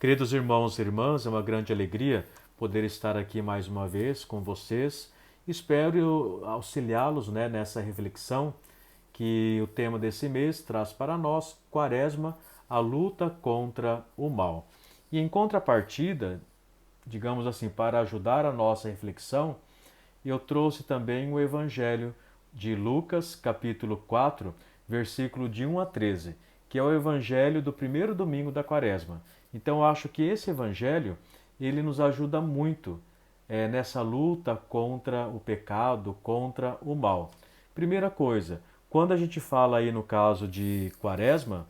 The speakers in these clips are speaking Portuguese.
Queridos irmãos e irmãs, é uma grande alegria poder estar aqui mais uma vez com vocês. Espero auxiliá-los, nessa reflexão que o tema desse mês traz para nós, Quaresma, a luta contra o mal. E em contrapartida, digamos assim, para ajudar a nossa reflexão, eu trouxe também o Evangelho de Lucas, capítulo 4, versículo de 1 a 13, que é o Evangelho do primeiro domingo da Quaresma. Então eu acho que esse Evangelho, ele nos ajuda muito nessa luta contra o pecado, contra o mal. Primeira coisa, quando a gente fala aí no caso de Quaresma,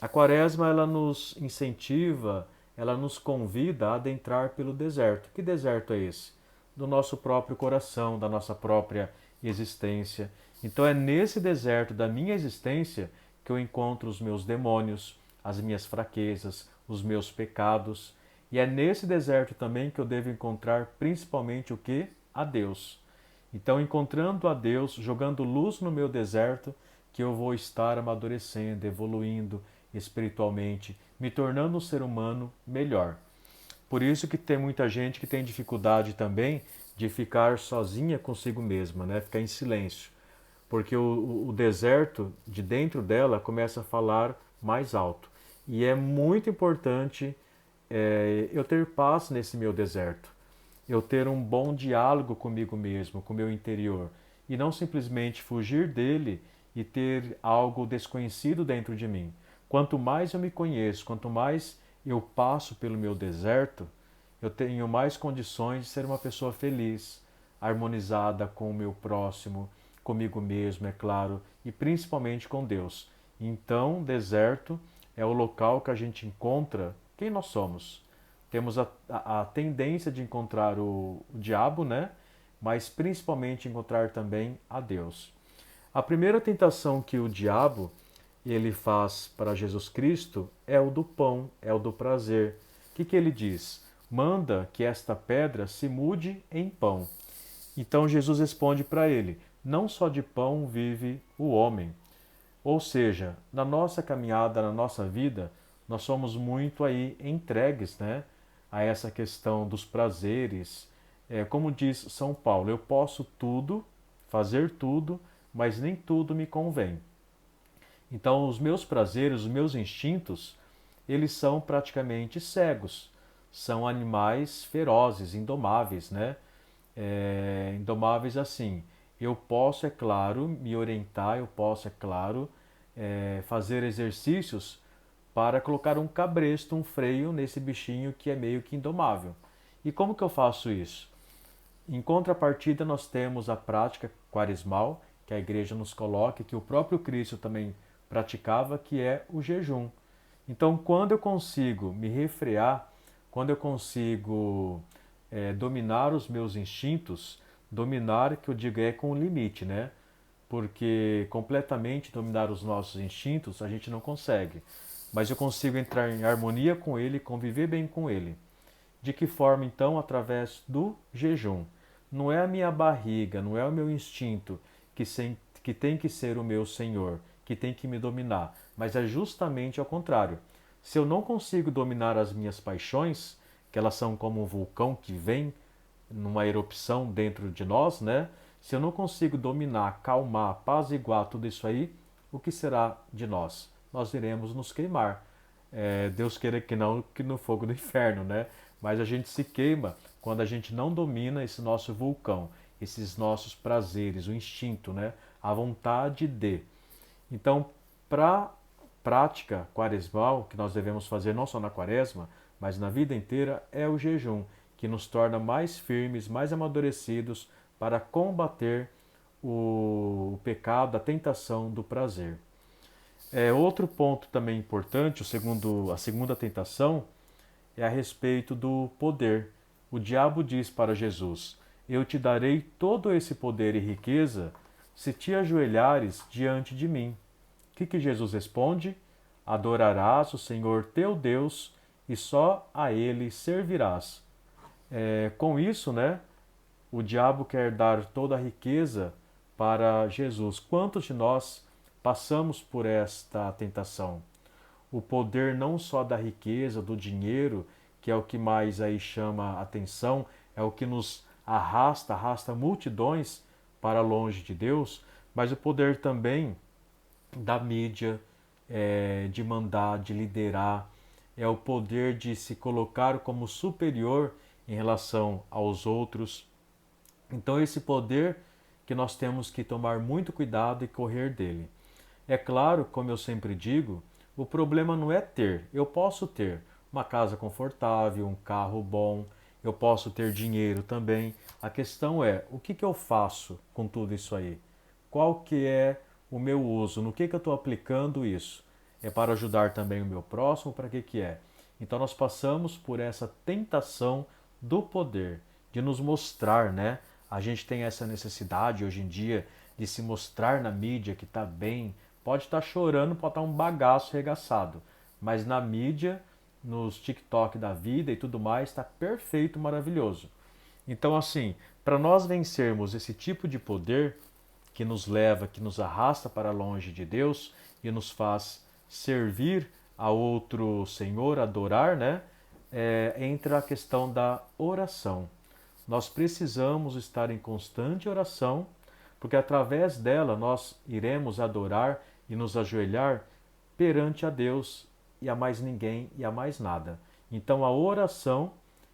a Quaresma ela nos incentiva, ela nos convida a adentrar pelo deserto. Que deserto é esse? Do nosso próprio coração, da nossa própria existência. Então é nesse deserto da minha existência que eu encontro os meus demônios, as minhas fraquezas, os meus pecados. E é nesse deserto também que eu devo encontrar principalmente o que? A Deus. Então, encontrando a Deus, jogando luz no meu deserto, que eu vou estar amadurecendo, evoluindo espiritualmente, me tornando um ser humano melhor. Por isso que tem muita gente que tem dificuldade também de ficar sozinha consigo mesma, ficar em silêncio. Porque o deserto de dentro dela começa a falar mais alto. E é muito importante eu ter paz nesse meu deserto. Eu ter um bom diálogo comigo mesmo, com o meu interior. E não simplesmente fugir dele e ter algo desconhecido dentro de mim. Quanto mais eu me conheço, quanto mais eu passo pelo meu deserto, eu tenho mais condições de ser uma pessoa feliz, harmonizada com o meu próximo, comigo mesmo, é claro, e principalmente com Deus. Então, deserto é o local que a gente encontra quem nós somos. Temos a tendência de encontrar o diabo, mas principalmente encontrar também a Deus. A primeira tentação que o diabo ele faz para Jesus Cristo é o do pão, é o do prazer. O que ele diz? Manda que esta pedra se mude em pão. Então Jesus responde para ele: não só de pão vive o homem. Ou seja, na nossa caminhada, na nossa vida, nós somos muito aí entregues, a essa questão dos prazeres. Como diz São Paulo, eu posso tudo, fazer tudo, mas nem tudo me convém. Então, os meus prazeres, os meus instintos, eles são praticamente cegos. São animais ferozes, indomáveis, indomáveis assim. Eu posso, é claro, me orientar, eu posso, é claro, fazer exercícios para colocar um cabresto, um freio nesse bichinho que é meio que indomável. E como que eu faço isso? Em contrapartida, nós temos a prática quaresmal, que a igreja nos coloca, que o próprio Cristo também praticava, que é o jejum. Então, quando eu consigo me refrear, quando eu consigo dominar os meus instintos, dominar, que eu digo, é com limite, Porque completamente dominar os nossos instintos a gente não consegue. Mas eu consigo entrar em harmonia com ele, conviver bem com ele. De que forma, então? Através do jejum. Não é a minha barriga, não é o meu instinto que tem que ser o meu senhor, que tem que me dominar, mas é justamente ao contrário. Se eu não consigo dominar as minhas paixões, que elas são como um vulcão que vem numa erupção dentro de nós, Se eu não consigo dominar, acalmar, apaziguar tudo isso aí, o que será de nós? Nós iremos nos queimar. Deus queira que não, que no fogo do inferno, Mas a gente se queima quando a gente não domina esse nosso vulcão, esses nossos prazeres, o instinto, A vontade de. Então, para prática quaresmal, que nós devemos fazer não só na quaresma, mas na vida inteira, é o jejum, que nos torna mais firmes, mais amadurecidos para combater o pecado, a tentação do prazer. Outro ponto também importante, a segunda tentação, é a respeito do poder. O diabo diz para Jesus: eu te darei todo esse poder e riqueza se te ajoelhares diante de mim. O que Jesus responde? Adorarás o Senhor teu Deus e só a Ele servirás. Com isso, o diabo quer dar toda a riqueza para Jesus. Quantos de nós passamos por esta tentação? o poder não só da riqueza, do dinheiro, que é o que mais aí chama a atenção, é o que nos arrasta multidões para longe de Deus, mas o poder também da mídia, de mandar, de liderar, é o poder de se colocar como superior em relação aos outros. Então, esse poder que nós temos que tomar muito cuidado e correr dele. É claro, como eu sempre digo, o problema não é ter. Eu posso ter uma casa confortável, um carro bom, eu posso ter dinheiro também. A questão é, o que eu faço com tudo isso aí? Qual que é o meu uso? No que eu estou aplicando isso? É para ajudar também o meu próximo? Para que é? Então nós passamos por essa tentação do poder, de nos mostrar, né? A gente tem essa necessidade hoje em dia de se mostrar na mídia que está bem, pode estar chorando, pode estar um bagaço regaçado, mas na mídia, nos TikTok da vida e tudo mais, está perfeito, maravilhoso. Então, assim, para nós vencermos esse tipo de poder que nos leva, que nos arrasta para longe de Deus e nos faz servir a outro Senhor, adorar, né? Entra a questão da oração. Nós precisamos estar em constante oração, porque através dela nós iremos adorar e nos ajoelhar perante a Deus e a mais ninguém e a mais nada. Então a oração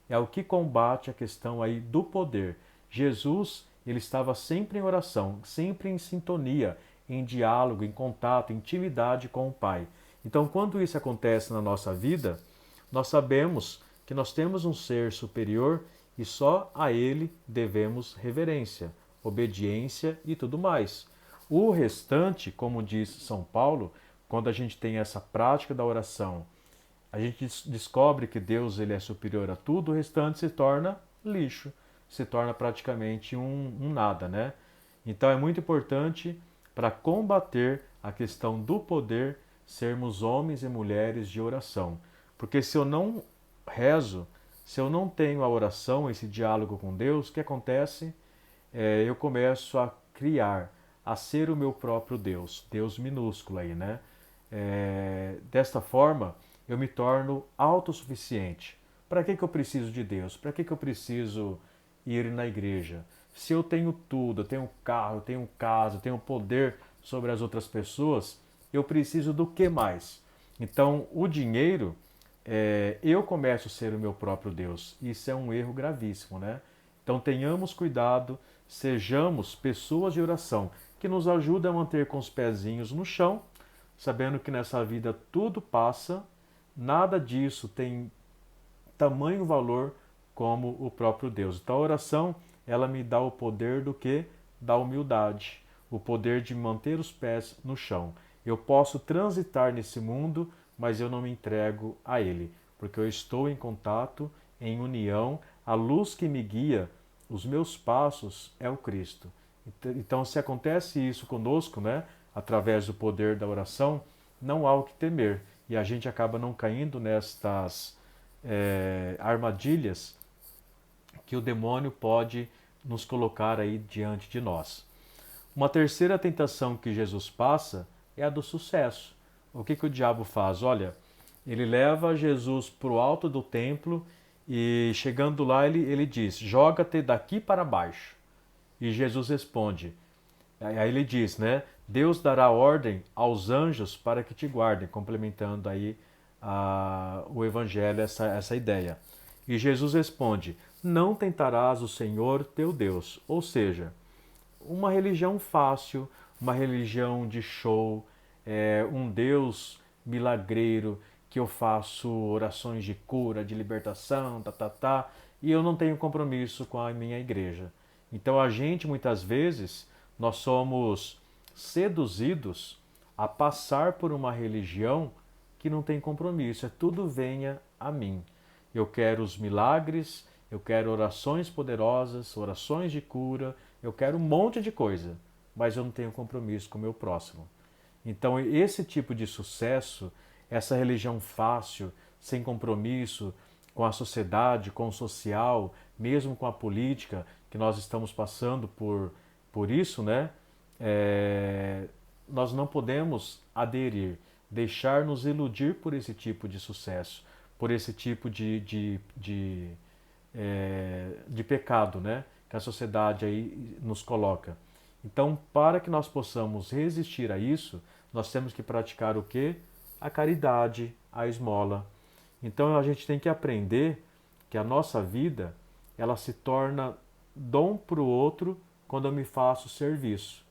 é o que combate a questão aí do poder. Jesus, ele estava sempre em oração, sempre em sintonia, em diálogo, em contato, em intimidade com o Pai. Então, quando isso acontece na nossa vida, nós sabemos que nós temos um ser superior e só a ele devemos reverência, obediência e tudo mais. O restante, como diz São Paulo, quando a gente tem essa prática da oração, a gente descobre que Deus ele é superior a tudo, o restante se torna lixo, se torna praticamente um nada, né? Então é muito importante para combater a questão do poder sermos homens e mulheres de oração. Porque se eu não rezo, se eu não tenho a oração, esse diálogo com Deus, o que acontece? Eu começo a criar, a ser o meu próprio Deus, Deus minúsculo aí, né? Desta forma, eu me torno autossuficiente. Para que eu preciso de Deus? Para que eu preciso ir na igreja? Se eu tenho tudo, eu tenho carro, eu tenho casa, eu tenho poder sobre as outras pessoas, eu preciso do que mais? Então, o dinheiro, eu começo a ser o meu próprio Deus. Isso é um erro gravíssimo, né? Então, tenhamos cuidado, sejamos pessoas de oração, que nos ajudam a manter com os pezinhos no chão, sabendo que nessa vida tudo passa, nada disso tem tamanho valor como o próprio Deus. Então a oração, ela me dá o poder do que? Da humildade, o poder de manter os pés no chão. Eu posso transitar nesse mundo, mas eu não me entrego a ele, porque eu estou em contato, em união, a luz que me guia, os meus passos é o Cristo. Então, se acontece isso conosco, né, através do poder da oração, não há o que temer. E a gente acaba não caindo nestas armadilhas que o demônio pode nos colocar aí diante de nós. Uma terceira tentação que Jesus passa é a do sucesso. O que o diabo faz? Olha, ele leva Jesus para o alto do templo e chegando lá ele diz, joga-te daqui para baixo. E Jesus responde, aí ele diz, né? Deus dará ordem aos anjos para que te guardem, complementando aí o evangelho, essa ideia. E Jesus responde, não tentarás o Senhor teu Deus. Ou seja, uma religião fácil, uma religião de show, um Deus milagreiro, que eu faço orações de cura, de libertação, e eu não tenho compromisso com a minha igreja. Então a gente, muitas vezes, nós somos seduzidos a passar por uma religião que não tem compromisso, tudo venha a mim. Eu quero os milagres, eu quero orações poderosas, orações de cura, eu quero um monte de coisa, mas eu não tenho compromisso com o meu próximo. Então esse tipo de sucesso, essa religião fácil, sem compromisso com a sociedade, com o social, mesmo com a política, que nós estamos passando por isso, né? Nós não podemos aderir. deixar-nos iludir por esse tipo de sucesso, por esse tipo de pecado, né? Que a sociedade aí nos coloca. Então, para que nós possamos resistir a isso, nós temos que praticar o quê? A caridade, a esmola. Então, a gente tem que aprender que a nossa vida, ela se torna dom para o outro quando eu me faço serviço.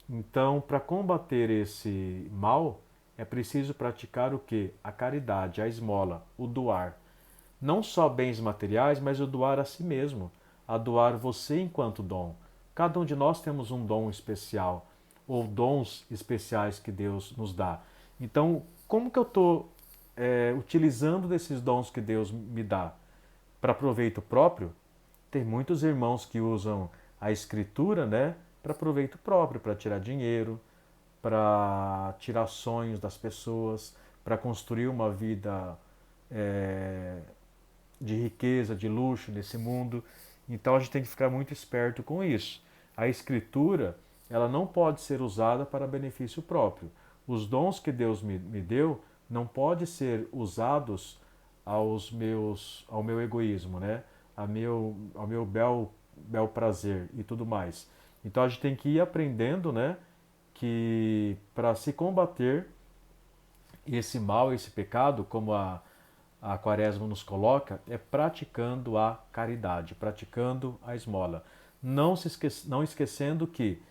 Então, para combater esse mal, é preciso praticar o quê? A caridade, a esmola, o doar. Não só bens materiais, mas o doar a si mesmo, a doar você enquanto dom. Cada um de nós temos um dom especial, ou dons especiais que Deus nos dá. Então, como que eu estou utilizando desses dons que Deus me dá? Para proveito próprio? Tem muitos irmãos que usam a escritura, né, para proveito próprio, para tirar dinheiro, para tirar sonhos das pessoas, para construir uma vida é, de riqueza, de luxo nesse mundo. Então a gente tem que ficar muito esperto com isso. A escritura, ela não pode ser usada para benefício próprio. Os dons que Deus me deu não podem ser usados ao meu egoísmo, né? Ao meu bel prazer e tudo mais. Então a gente tem que ir aprendendo, né? Que para se combater esse mal, esse pecado, como a Quaresma nos coloca, é praticando a caridade, praticando a esmola. Não esquecendo que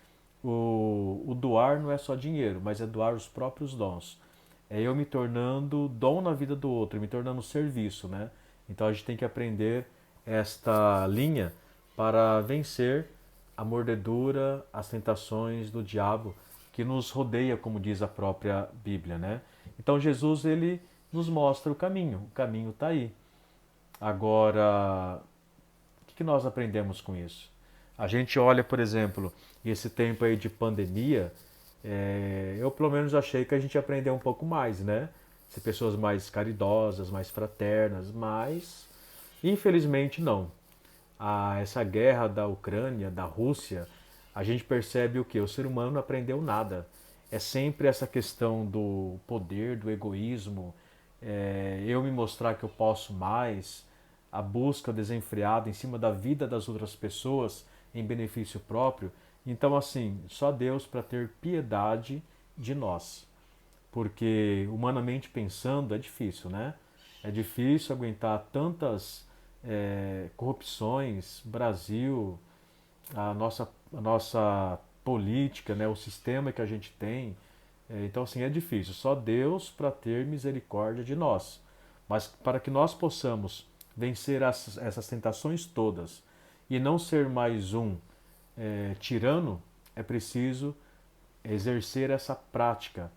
o doar não é só dinheiro, mas é doar os próprios dons. É eu me tornando dom na vida do outro, me tornando serviço, né? Então a gente tem que aprender esta linha para vencer a mordedura, as tentações do diabo que nos rodeia, como diz a própria Bíblia, né? Então Jesus, ele nos mostra o caminho está aí. Agora, o que nós aprendemos com isso? A gente olha, por exemplo, esse tempo aí de pandemia, eu pelo menos achei que a gente aprendeu um pouco mais, né? Ser pessoas mais caridosas, mais fraternas, mas infelizmente não. Essa guerra da Ucrânia, da Rússia, a gente percebe o que? O ser humano não aprendeu nada. É sempre essa questão do poder, do egoísmo, eu me mostrar que eu posso mais, a busca desenfreada em cima da vida das outras pessoas em benefício próprio. Então, assim, só Deus para ter piedade de nós. Porque, humanamente pensando, é difícil, né? É difícil aguentar tantas corrupções, Brasil, a nossa política, né? O sistema que a gente tem. Então, assim, é difícil. Só Deus para ter misericórdia de nós. Mas para que nós possamos vencer essas tentações todas e não ser mais um tirano, é preciso exercer essa prática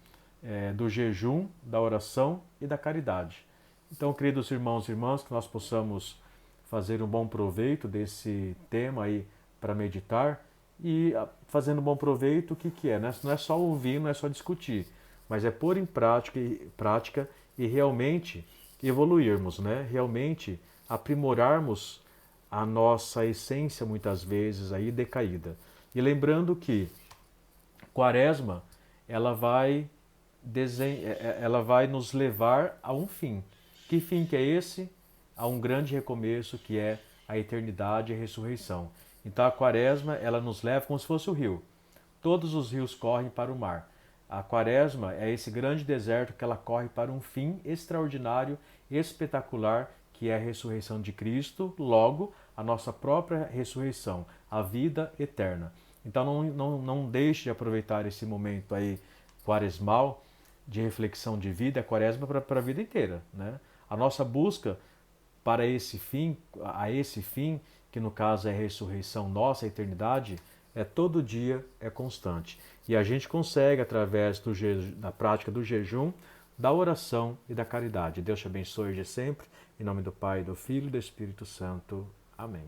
do jejum, da oração e da caridade. Então, queridos irmãos e irmãs, que nós possamos fazer um bom proveito desse tema aí para meditar e fazendo um bom proveito, o que é? Não é só ouvir, não é só discutir, mas é pôr em prática e realmente evoluirmos, né? Realmente aprimorarmos a nossa essência muitas vezes aí decaída. E lembrando que Quaresma, ela vai ela vai nos levar a um fim. Que fim que é esse? A um grande recomeço que é a eternidade e a ressurreição. Então a Quaresma, ela nos leva como se fosse o rio. Todos os rios correm para o mar. A Quaresma é esse grande deserto que ela corre para um fim extraordinário, espetacular, que é a ressurreição de Cristo, logo a nossa própria ressurreição, a vida eterna. Então não deixe de aproveitar esse momento aí quaresmal de reflexão de vida, a Quaresma para a vida inteira, né? A nossa busca para esse fim, a esse fim, que no caso é a ressurreição nossa, a eternidade, é todo dia, é constante. E a gente consegue através da prática do jejum, da oração e da caridade. Deus te abençoe de sempre. Em nome do Pai, do Filho e do Espírito Santo. Amém.